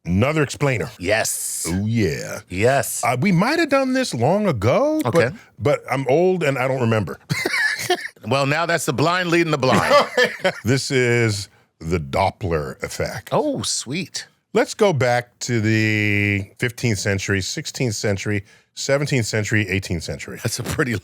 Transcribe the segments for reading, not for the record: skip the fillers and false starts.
Another explainer. Yes. Oh, yeah. Yes. We might have done this long ago, Okay. but I'm old and I don't remember. Well, now that's the blind leading the blind. This is the Doppler effect. Oh, sweet. Let's go back to the 15th century, 16th century, 17th century, 18th century. That's a pretty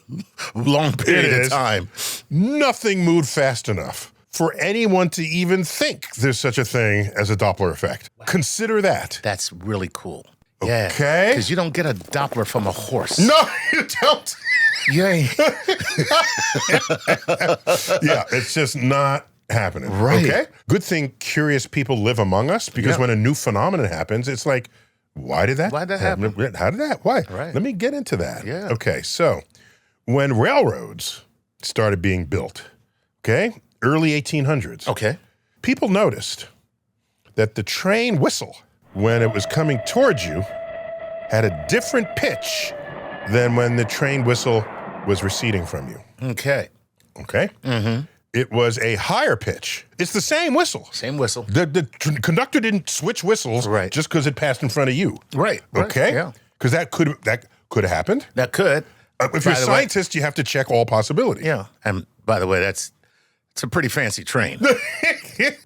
long period of time. Nothing moved fast enough for anyone to even think there's such a thing as a Doppler effect. Wow. Consider that. That's really cool. Okay. Yeah, because you don't get a Doppler from a horse. No, you don't. Yeah. Yeah, it's just not happening. Right. Okay. Good thing curious people live among us, because when a new phenomenon happens, it's like, why did that happen? How did that? Why? Right. Let me get into that. Yeah. Okay. So when railroads started being built, okay, early 1800s, Okay. people noticed that the train whistle, when it was coming towards you, had a different pitch than when the train whistle was receding from you. Okay. Okay? Mm-hmm. It was a higher pitch. It's the same whistle. Same whistle. The conductor didn't switch whistles just because it passed in front of you. Right. Okay? Yeah. Because that could have happened. That could. If you're a scientist, you have to check all possibilities. Yeah. And by the way, it's a pretty fancy train.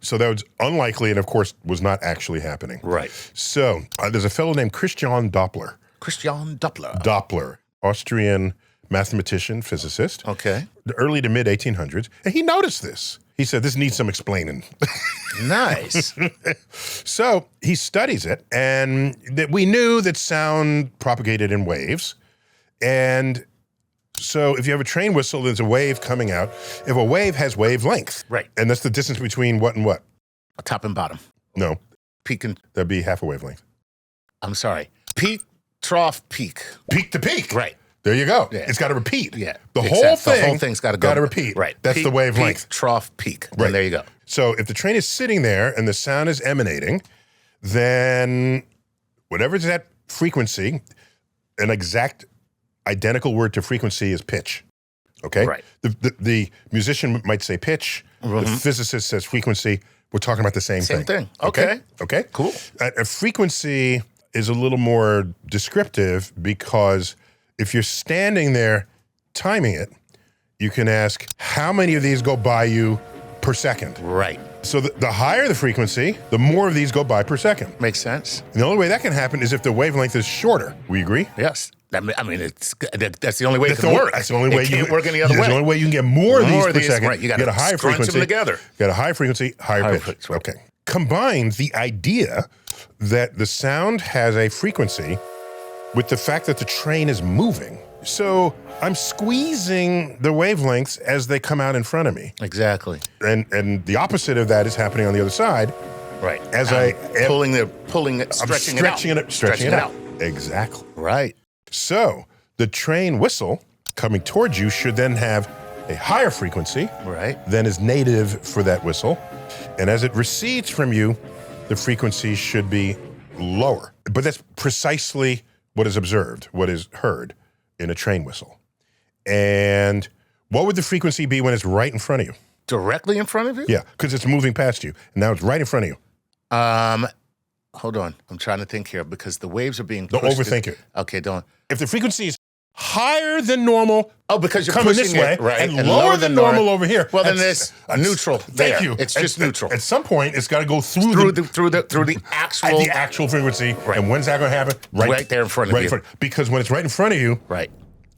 So that was unlikely and, of course, was not actually happening. Right. So there's a fellow named Christian Doppler. Christian Doppler. Doppler, Austrian mathematician, physicist. Okay. The early to mid 1800s. And he noticed this. He said, this needs some explaining. Nice. So he studies it, and that we knew that sound propagated in waves. And so if you have a train whistle, there's a wave coming out. If a wave has wavelength. Right. And that's the distance between what and what? Top and bottom. No. Peak and... That'd be half a wavelength. I'm sorry. Peak, trough, peak. Peak to peak. Right. There you go. Yeah. It's got to repeat. Yeah. The exactly. whole whole thing's got to go. Got to repeat. Right. That's peak, the wavelength. Peak, trough, peak. Right. And there you go. So if the train is sitting there and the sound is emanating, then whatever's that frequency, an exact identical word to frequency is pitch. Okay? Right. The musician might say pitch. Mm-hmm. The physicist says frequency. We're talking about the same thing. Same thing. Okay. Okay? Cool. A frequency is a little more descriptive, because if you're standing there timing it, you can ask, how many of these go by you per second? Right. So the higher the frequency, the more of these go by per second. Makes sense. And the only way that can happen is if the wavelength is shorter. We agree? Yes. I mean, that's the only way it can work. That's the only way you can't work any other way. That's the only way you can get more of these per second. Right. You got get a higher scrunch frequency. them together. Get a high frequency, higher pitch. Right. Okay. Combine the idea that the sound has a frequency with the fact that the train is moving. So I'm squeezing the wavelengths as they come out in front of me. Exactly. And the opposite of that is happening on the other side. Right. As pulling it, stretching it out. Exactly. Right. So the train whistle coming towards you should then have a higher frequency than is native for that whistle. And as it recedes from you, the frequency should be lower. But that's precisely what is observed, what is heard in a train whistle. And what would the frequency be when it's right in front of you? Directly in front of you? Yeah, because it's moving past you. And now it's right in front of you. Hold on. I'm trying to think here, because the waves are being pushed. Don't overthink it. Okay, don't. If the frequency is higher than normal, because you're coming pushing this way, it, and lower than normal over here. Well, then there's a neutral there. Thank you. It's just neutral. At some point, it's got to go through the actual frequency. Right. And when's that going to happen? Right there in front of you. Because when it's right in front of you,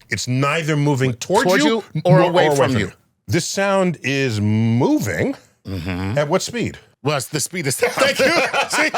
it's neither moving towards you or away from you. This sound is moving at what speed? Well, it's the speed of sound. Thank you. See,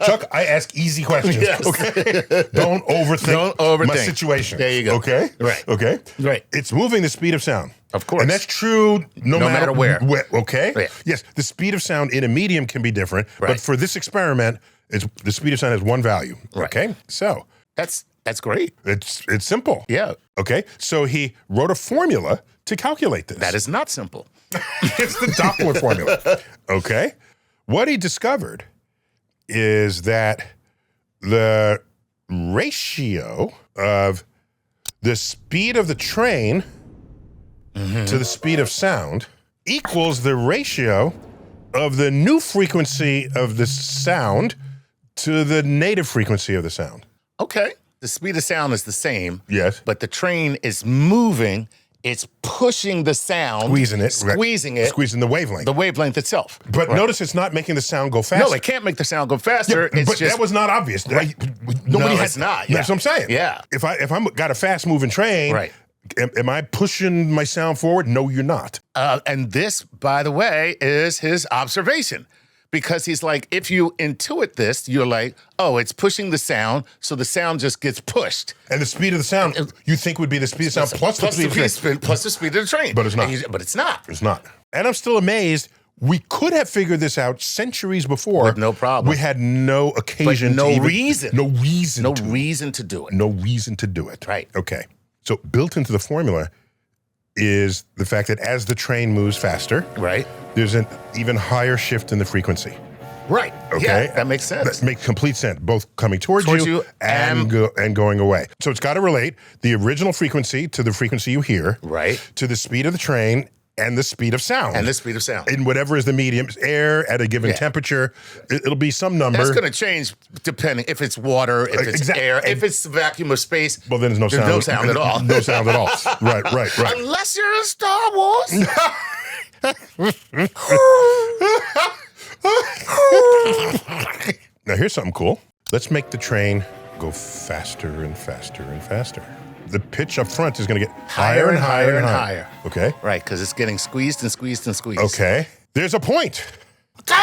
Chuck, I ask easy questions. Yes. Okay. Don't overthink my situation. There you go. Okay. Right. Okay. Right. It's moving the speed of sound. Of course. And that's true no matter where. Okay. Yeah. Yes. The speed of sound in a medium can be different, right. but for this experiment, the speed of sound has one value. Right. Okay. So that's great. It's simple. Yeah. Okay. So he wrote a formula to calculate this. That is not simple. It's the Doppler formula. Okay. What he discovered is that the ratio of the speed of the train to the speed of sound equals the ratio of the new frequency of the sound to the native frequency of the sound. Okay. The speed of sound is the same. Yes. But the train is moving. It's pushing the sound. Squeezing it. Squeezing the wavelength. The wavelength itself. But notice it's not making the sound go faster. No, it can't make the sound go faster. Yeah, it's but just, that was not obvious. Right. It's not. Yeah. That's what I'm saying. Yeah. If I'm got a fast moving train, right. Am I pushing my sound forward? No, you're not. And this, by the way, is his observation. Because he's like, if you intuit this, you're like, oh, it's pushing the sound, so the sound just gets pushed. And the speed of the sound, you think would be the speed of the sound plus the speed of the train. Plus the speed of the train. But it's not. But it's not. It's not. And I'm still amazed. We could have figured this out centuries before. With no problem. We had no occasion but no to reason. No reason No to reason to do it. No reason to do it. Right. Okay. So built into the formula is the fact that as the train moves faster, right, there's an even higher shift in the frequency. Right. Okay. Yeah, that makes sense. That makes complete sense. Both coming towards you and going away. So it's got to relate the original frequency to the frequency you hear. Right. To the speed of the train and the speed of sound. And the speed of sound. In whatever is the medium, air at a given temperature, it'll be some number. That's going to change depending if it's water, if it's air, if it's the vacuum of space. Well, then there's no sound. No sound at all. No sound at all. Right. Unless you're in Star Wars. Now here's something cool. Let's make the train go faster and faster and faster. The pitch up front is going to get higher and higher and higher. Okay? Right, because it's getting squeezed and squeezed and squeezed. Okay. There's a point. Get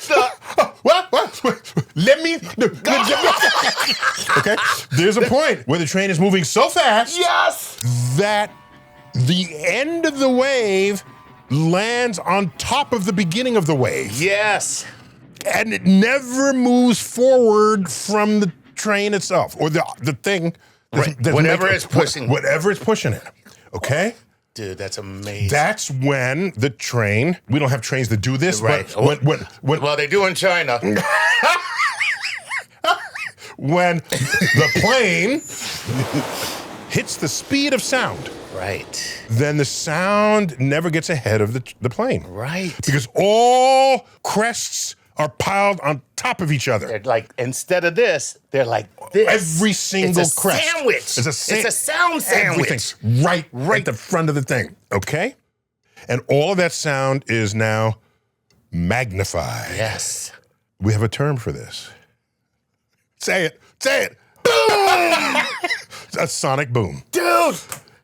the... What? Let me... Okay? There's a point where the train is moving so fast that the end of the wave lands on top of the beginning of the wave. Yes. And it never moves forward from the train itself or the thing. Whatever it's pushing. Whatever it's pushing it. Okay? Dude, that's amazing. That's when the train, we don't have trains that do this, right. But well, they do in China. When the plane hits the speed of sound. Right. Then the sound never gets ahead of the plane. Right. Because all crests are piled on top of each other. They're like, instead of this, they're like this. Every single crest. Sandwich. It's a sound sandwich. Everything's right at the front of the thing. Okay? And all of that sound is now magnified. Yes. We have a term for this. Say it. Boom! A sonic boom. Dude!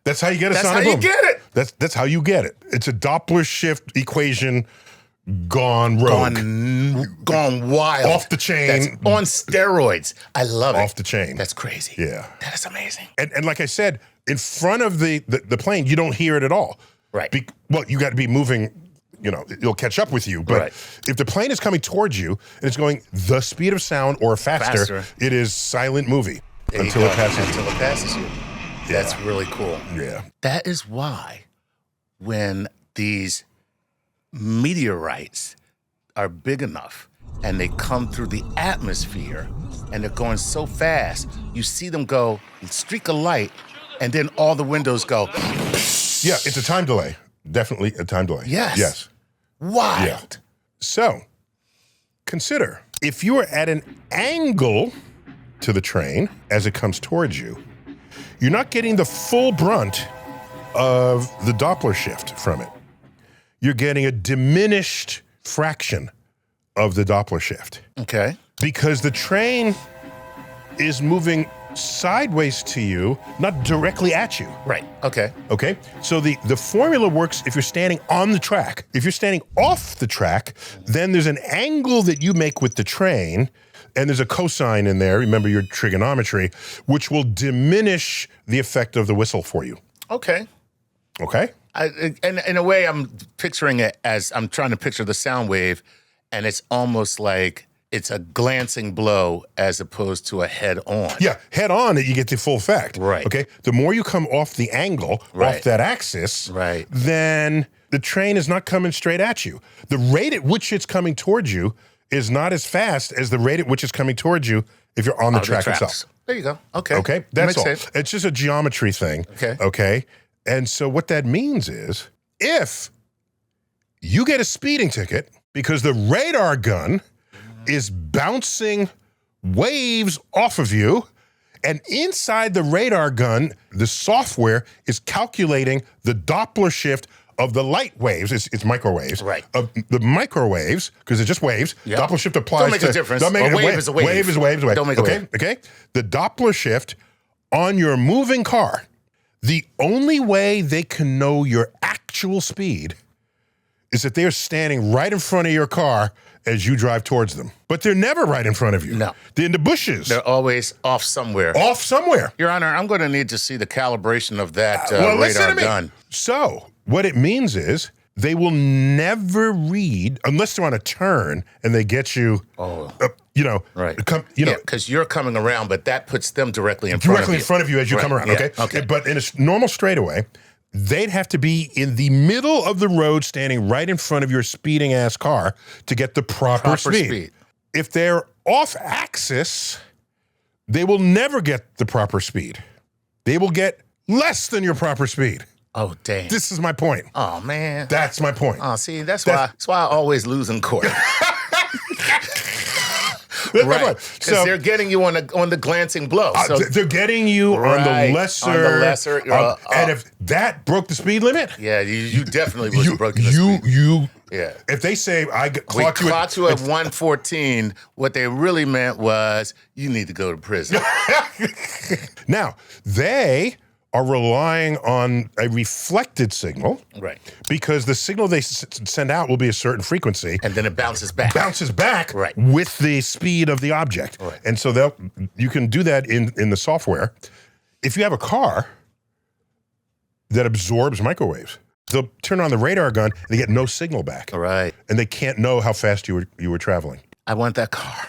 That's how you get a sonic boom. That's how you get it. That's how you get it. It's a Doppler shift equation gone rogue. Gone wild. Off the chain. That's on steroids. I love it. Off the chain. That's crazy. Yeah. That is amazing. And like I said, in front of the plane, you don't hear it at all. Right. Well, you got to be moving, it'll catch up with you. But if the plane is coming towards you and it's going the speed of sound or faster. It is silent movie until it passes you. Yeah. That's really cool. Yeah. That is why when these meteorites are big enough and they come through the atmosphere and they're going so fast, you see them go streak of light and then all the windows go. Yeah, it's a time delay. Definitely a time delay. Yes. Wild. Yeah. So, consider if you are at an angle to the train as it comes towards you, you're not getting the full brunt of the Doppler shift from it. You're getting a diminished fraction of the Doppler shift. Okay. Because the train is moving sideways to you, not directly at you. Right. Okay. Okay? So the formula works if you're standing on the track. If you're standing off the track, then there's an angle that you make with the train, and there's a cosine in there, remember your trigonometry, which will diminish the effect of the whistle for you. Okay. Okay? And in a way, I'm picturing it as I'm trying to picture the sound wave, and it's almost like it's a glancing blow as opposed to a head-on. Yeah, head-on, you get the full effect. Right. Okay? The more you come off the angle, off that axis, then the train is not coming straight at you. The rate at which it's coming towards you is not as fast as the rate at which it's coming towards you if you're on the track itself. There you go. Okay. Okay? That's all. Sense. It's just a geometry thing. Okay. Okay? And so what that means is if you get a speeding ticket because the radar gun is bouncing waves off of you, and inside the radar gun, the software is calculating the Doppler shift of the light waves. It's microwaves. Right. Of the microwaves, because it's just waves. Yep. Doppler shift applies Don't make a difference. Don't make A wave is a wave. Wave is a wave is a wave. Don't make a wave. Okay? The Doppler shift on your moving car, the only way they can know your actual speed is that they're standing right in front of your car as you drive towards them. But they're never right in front of you. No. They're in the bushes. They're always off somewhere. Off somewhere. Your Honor, I'm going to need to see the calibration of that Listen radar to me. gun. So what it means is they will never read, unless they're on a turn and they get you, Right. Because you're coming around, but that puts them directly in front of you. directly in front of you as you come around, Yeah. okay? But in a normal straightaway, they'd have to be in the middle of the road, standing right in front of your speeding ass car to get the proper speed. If they're off axis, they will never get the proper speed. They will get less than your proper speed. Oh, dang. This is my point. Oh, man. That's my point. Oh, see, that's why I always lose in court. Right, because they're getting you on the glancing blow. So they're getting you on the lesser. And if that broke the speed limit, yeah, you definitely was broken the speed. Yeah. If they say We caught you at 114, what they really meant was you need to go to prison. Now they are relying on a reflected signal, right? Because the signal they send out will be a certain frequency, and then it bounces back. Right, with the speed of the object, right. And so you can do that in the software. If you have a car that absorbs microwaves, they'll turn on the radar gun and they get no signal back, right? And they can't know how fast you were traveling. I want that car.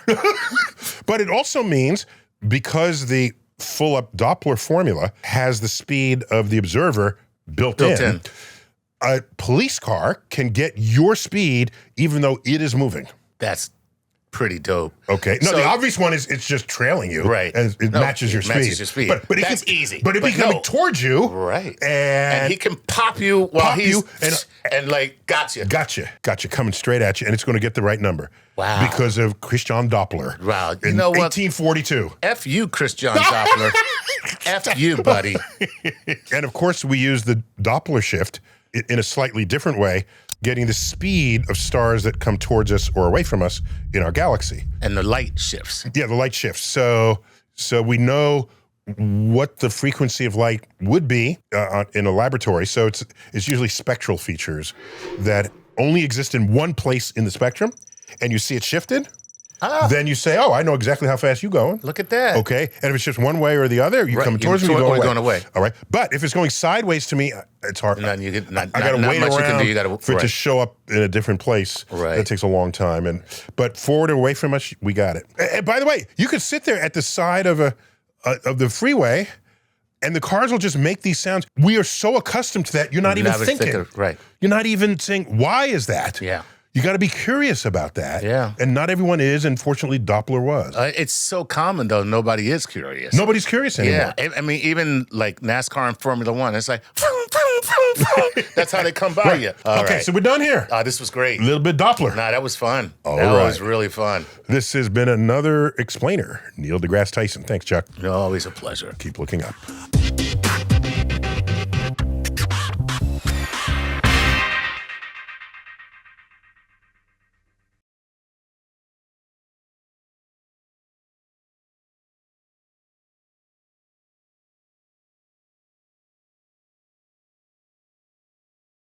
But it also means, because the full up Doppler formula has the speed of the observer built in, a police car can get your speed even though it is moving. That's pretty dope. Okay. No, the obvious one is it's just trailing you. Right. And it matches your speed. But that's easy. But if he's coming towards you. Right. And he can pop you while and like, gotcha. Gotcha. Coming straight at you. And it's going to get the right number. Wow. Because of Christian Doppler. Wow. You in know what? 1842. F you, Christian Doppler. F you, buddy. And of course, we use the Doppler shift in a slightly different way, getting the speed of stars that come towards us or away from us in our galaxy. And the light shifts. Yeah, the light shifts. So we know what the frequency of light would be in a laboratory. So it's usually spectral features that only exist in one place in the spectrum, and you see it shifted. Then you say, oh, I know exactly how fast you're going. Look at that. Okay. And if it's just one way or the other, you come towards me, you're going away. All right. But if it's going sideways to me, it's hard. I got to wait around for it to show up in a different place. Right. That takes a long time. But forward or away from us, we got it. And by the way, you could sit there at the side of the freeway, and the cars will just make these sounds. We are so accustomed to that, you're not even thinking. Right. You're not even saying, why is that? Yeah. You got to be curious about that. Yeah. And not everyone is, and fortunately, Doppler was. It's so common, though. Nobody is curious. Nobody's curious anymore. Yeah. I mean, even like NASCAR and Formula One, it's like, that's how they come by you. Okay, so we're done here. This was great. A little bit Doppler. Nah, that was fun. That was really fun. This has been another explainer. Neil deGrasse Tyson. Thanks, Chuck. Always a pleasure. Keep looking up.